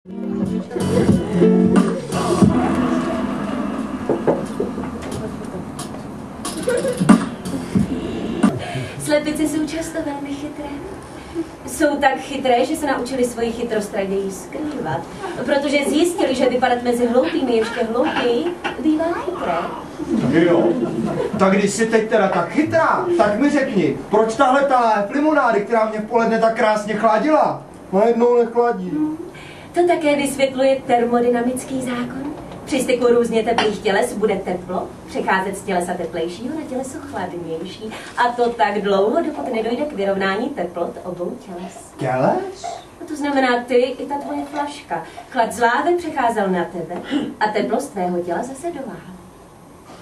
Slepice jsou často velmi chytré. Jsou tak chytré, že se naučili svoji chytrost raději skrývat, protože zjistili, že vypadat mezi hloupými ještě hloupěji bývá chytré. Jo, tak když jsi teď teda tak chytrá, tak mi řekni, proč tahle ta limonády, která mě v poledne tak krásně chladila, najednou nechladí? To také vysvětluje termodynamický zákon. Při styku různě teplých těles bude teplo přecházet z tělesa teplejšího na těleso chladnější. A to tak dlouho, dokud nedojde k vyrovnání teplot obou těles. Těles? A to znamená ty i ta tvoje flaška. Chlad z láhve přecházel na tebe a teplo z tvého těla zase do láhve.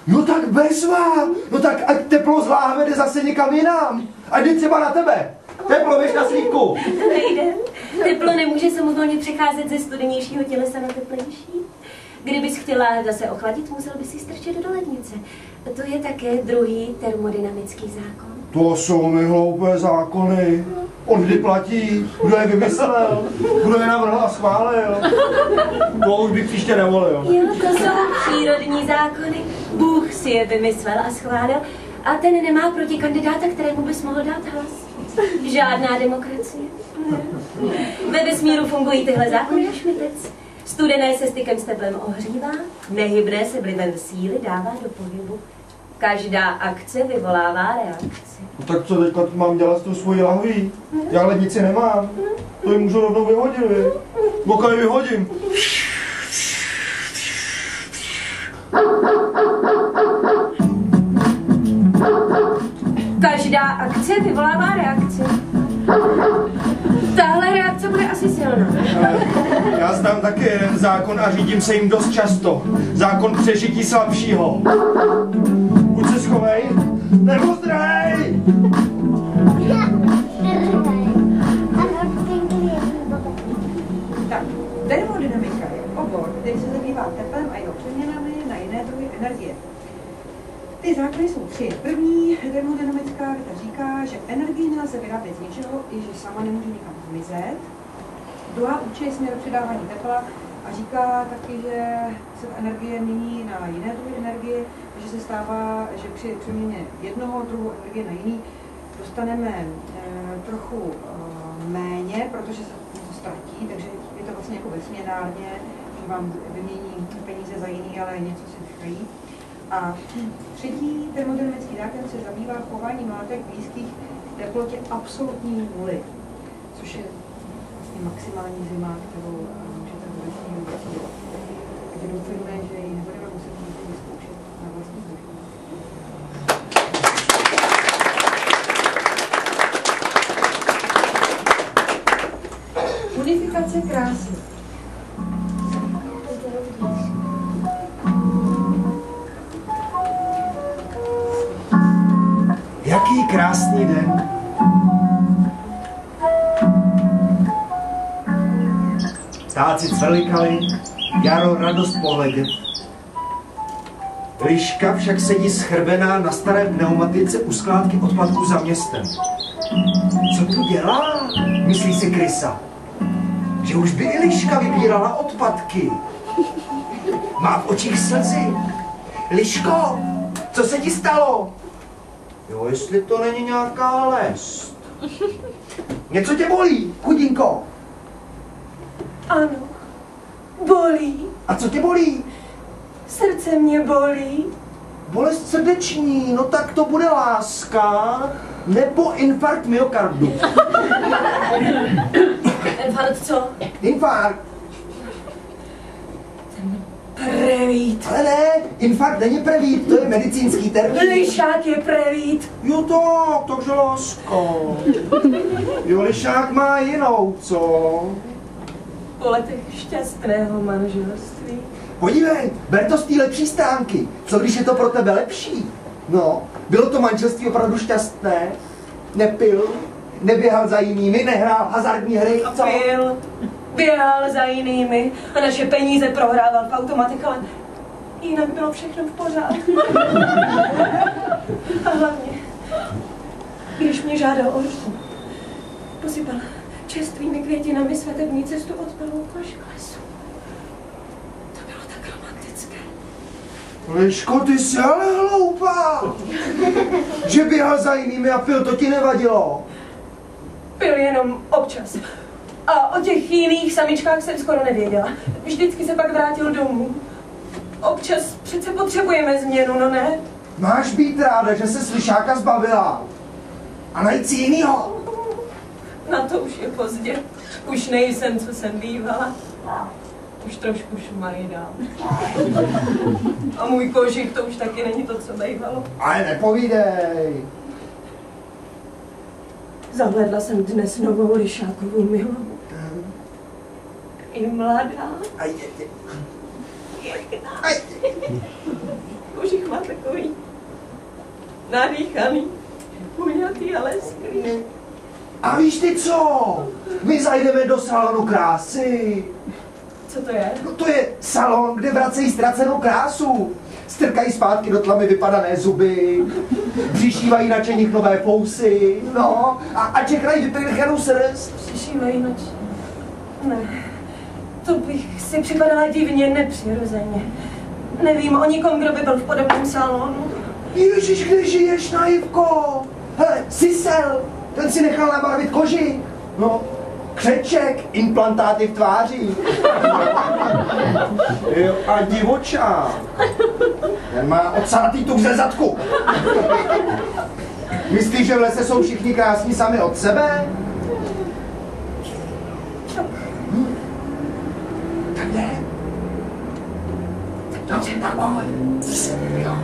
No tak bezvá, no tak ať teplo z láhve jde zase někam jinam. Ať jde třeba na tebe. Teplo, běž na slívku. To nejde. Teplo nemůže samovolně přecházet ze studenějšího tělesa na teplejší. Kdybys chtěla zase ochladit, musel bys si strčet do lednice. To je také druhý termodynamický zákon. To jsou mi hloupé zákony. Od kdy platí? Kdo je vymyslel? Kdo je navrhl a schválil? To už bych příště nevolil. Jo, to jsou přírodní zákony. Bůh si je vymyslel a schválil. A ten nemá proti kandidáta, kterému bys mohl dát hlas. Žádná demokracie. Ve vesmíru fungují tyhle zákony na šmitec. Studené se stykem s teplem ohřívá, nehybné se vlivem síly dává do pohybu. Každá akce vyvolává reakci. No tak co teďka mám dělat s tou svojí lahví? Já lednici nemám. To ji můžu rovnou vyhodit, vy. Boka ji vyhodím. Každá akce vyvolává reakci. Tahle reakce bude asi silná. Já znám taky jeden zákon a řídím se jim dost často. Zákon přežití slabšího. Buď se schovej, nebo zdrej! Tak, termodynamika je obor, který se zabývá teplem a jeho přeměnami na jiné druhy energie. Ty zákony jsou tři. První termodynamická věta říká, že energii nelze vyrábět z ničeho, i že sama nemůže nikam zmizet. Druhá určuje směr předávání tepla a říká taky, že se ta energie mění na jiné druhy energie, že se stává, že při přeměně jednoho druhu energie na jiný dostaneme trochu méně, protože se to ztratí, takže je to vlastně jako vesměnárně, že vám vymění peníze za jiný, ale něco si nechají. A třetí termodynamický zákon se zabývá chováním látek blízkých teplotě absolutní nuly, což je vlastně maximální zima, kterou můžete v vesmíru zažít. Takže doufujeme, že ji nebudeme muset nikdy vyzkoušet na vlastní kůži. Unifikace krásy. Jaký krásný den. Ptáci cvrlikali, jaro radost pohledět. Liška však sedí schrbená na staré pneumatice u skládky odpadků za městem. Co tu dělá, myslí si Krysa. Že už by i liška vybírala odpadky. Má v očích slzy. Liško, co se ti stalo? Jo, jestli to není nějaká lest. Něco tě bolí, chudinko? Ano, bolí. A co tě bolí? Srdce mě bolí. Bolest srdeční, no tak to bude láska nebo infarkt myokardu. Infarkt co? Infarkt. Prevít. Ale ne, infarkt není prevít, to je medicínský termín. Lišák je prevít. Jo to, takže lásko. Jo, lišák má jinou, co? Po letech šťastného manželství. Podívej, ber to z té lepší stránky. Co když je to pro tebe lepší? No, bylo to manželství opravdu šťastné? Nepil, neběhal za jinými, nehrál hazardní hry, co? Pil, běhal za jinými a naše peníze prohrával v automatech, ale jinak bylo všechno v pořádku. A hlavně, když mě žádal o ruku, posypal čerstvými květinami svatební cestu odpalou až k lesu. To bylo tak romantické. Liško, ty jsi ale hloupá. Že běhal za jinými a pil, to ti nevadilo. Pil jenom občas. A o těch jiných samičkách jsem skoro nevěděla. Vždycky se pak vrátil domů. Občas přece potřebujeme změnu, no ne? Máš být ráda, že se slyšáka zbavila. A najít si jinýho. Na to už je pozdě. Už nejsem, co jsem bývala. Už trošku šmajdám. A můj kožich to už taky není to, co bývalo. Ale nepovídej. Zahledla jsem dnes novou lišákovou milovou. I mladá. Pěkná. Kožich má takový nadýchaný, uňatý, ale skvělý. A víš ty co? My zajdeme do salonu krásy. Co to je? No to je salon, kde vracejí ztracenou krásu. Strkají zpátky do tlamy vypadané zuby, přišívají na čeních nové fousy, no, a čekají vypěchanou srst. Přišívají na Ne, to bych si připadala divně nepřirozeně. Nevím o nikom, kdo by byl v podobném salonu. Ježiš, kde žiješ, naivko? Hele, Sisel, ten si nechal nabarvit koži. No, křeček, implantáty v tváři. Jo, a divoča. Ten má odsátý tuk ze zadku. Myslíš, že v lese jsou všichni krásní sami od sebe? Tak jde. Tak pojď. Jo.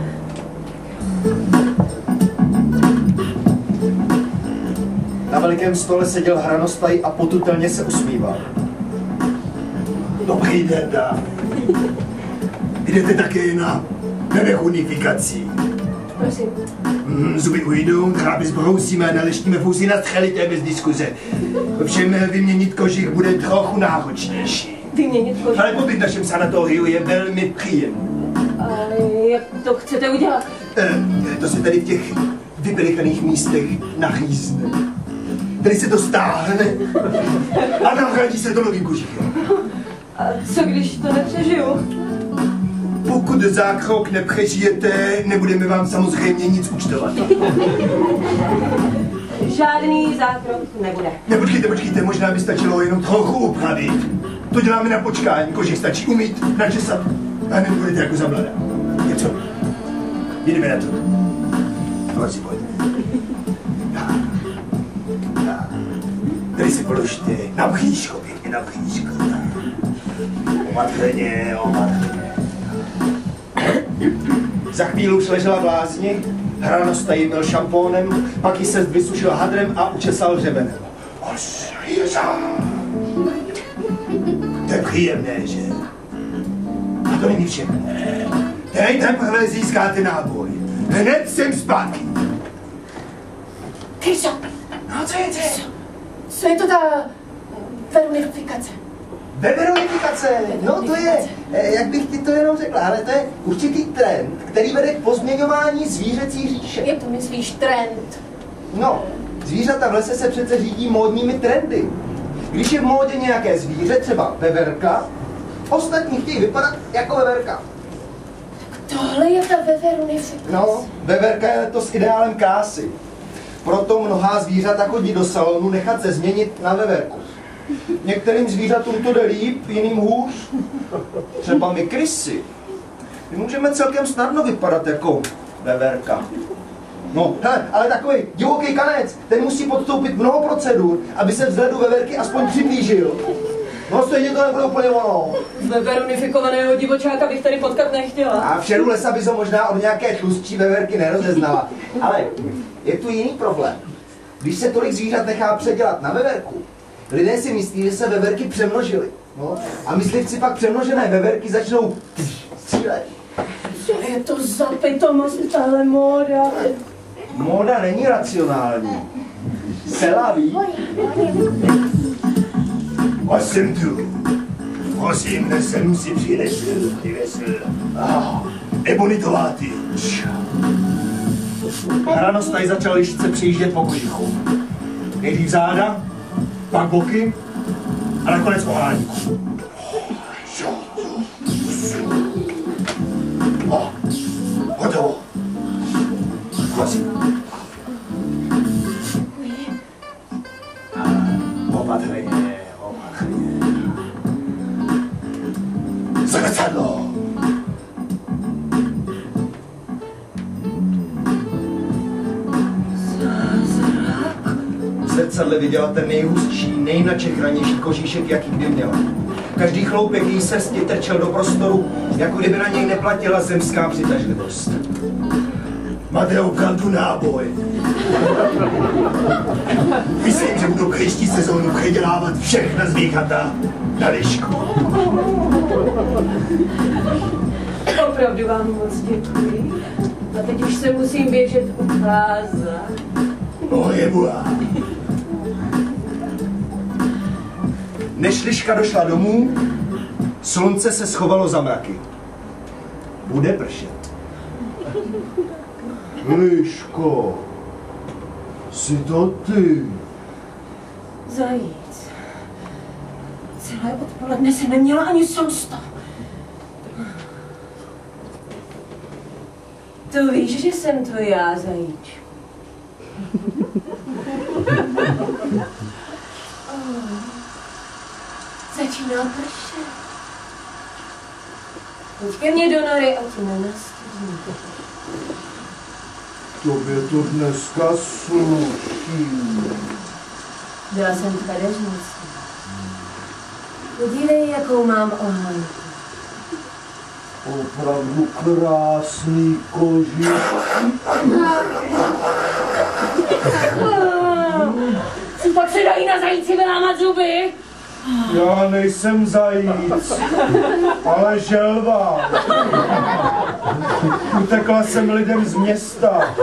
Na velikém stole seděl hranostaj a potutelně se usmíval. Dobrý den, dámy. Jdete také na unifikaci. Prosím. Zuby ujdou, chráby zbrousíme a naleštíme fousy na střelité bez diskuze. Ovšem vyměnit kožich bude trochu náročnější. Vyměnit kožich? Ale pobyt v našem sanatoriu je velmi příjemný. Jak to chcete udělat? To se tady v těch vypěchaných místech nachýzne. Tady se to stáhne a nahradí se to novým kožichem. A co když to nepřežiju? Pokud zákrok nepřežijete, nebudeme vám samozřejmě nic účtovat. Žádný zákrok nebude. Počkejte, možná by stačilo jenom trochu upravit. To děláme na počkání, kožich stačí umýt, načesat a nebudete jako za mladá. Co? Jdeme na to. Hoď. Tady si položte na bříško, pěkně na bříško. Opatrně. Za chvíli už ležela v lázni, hranostaj ji myl šampónem, pak ji se vysušil hadrem a učesal hřebenem. To je příjemné, že? A to není všechno. Teď teprve získáte náboj. Hned jsem zpátky. Kryso! No, co je? Co je to ta verunifikace? Verunifikace, no to je, jak bych ti to jenom řekla, ale to je určitý trend, který vede k pozměňování zvířecí říše. Jak to myslíš trend? No, zvířata v lese se přece řídí módními trendy. Když je v módě nějaké zvíře, třeba veverka, ostatní chtějí vypadat jako veverka. Tohle je ta veverunifikace. No, veverka je to s ideálem krásy. Proto mnohá zvířata chodí do salonu nechat se změnit na veverku. Některým zvířatům to jde líp, jiným hůř. Třeba my krysy. My můžeme celkem snadno vypadat jako veverka. No, hele, ale takový divoký kanec, ten musí podstoupit mnoho procedur, aby se vzhledu veverky aspoň přiblížil. No stejně to nebude úplně ono. Veverunifikovaného divočáka bych tady potkat nechtěla. A v šeru lesa by se možná od nějaké tlustší veverky nerozeznala. Ale je tu jiný problém. Když se tolik zvířat nechá předělat na veverku, lidé si myslí, že se veverky přemnožily. No, a myslivci pak přemnožené veverky začnou střílet. Co je to za pitomost, tahle móda? Móda není racionální. Sela ví. A jsem tu. Prosím, jsem si přinesl. Ebonitovátý. Hranostaj začal lišce přejíždět po kožichu. Nejdřív záda, pak boky a nakonec ohánku. O, hotovo. Prosím. Opatrně, opatrně. Zrcadlo. V zrcadle viděla ten nejhustší, nejnačechranější kožíšek, jaký kdy měla. Každý chloupek její srsti trčel do prostoru, jako kdyby na něj neplatila zemská přitažlivost. Máte opravdu náboj. Myslím, že budu příští sezónu předělávat všechna zvířata na lišku. Opravdu vám moc děkuji. A teď už se musím běžet ukázat. Ohebula. Než liška došla domů, slunce se schovalo za mraky. Bude pršet. Liško, jsi to ty? Zajíc. Celé odpoledne jsem neměla ani sousta. To víš, že jsem to já, zajíč. Začíná pršet. Pojď ke mně do nory a ti nenastydím. Tobě to dneska sluší. Byla jsem kadeřnicí. Podívej, jakou mám ohánku. Opravdu krásný koží. Pak se dají na zajíci vylámat zuby. Já nejsem zajíc, ale želva. Utekla jsem lidem z města.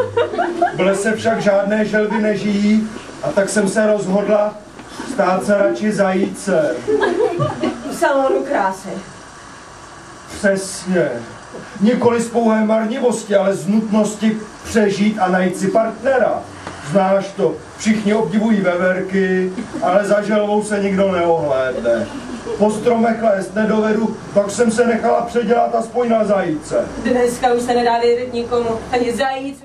V lese však žádné želvy nežijí, a tak jsem se rozhodla stát se radši zajícem. V salonu krásy. Přesně. Nikoli z pouhé marnivosti, ale z nutnosti přežít a najít si partnera. Znáš to, všichni obdivují veverky, ale za želvou se nikdo neohlédne. Po stromech lézt nedovedu, tak jsem se nechala předělat aspoň na zajíce. Dneska už se nedá věřit nikomu, ani zajíc.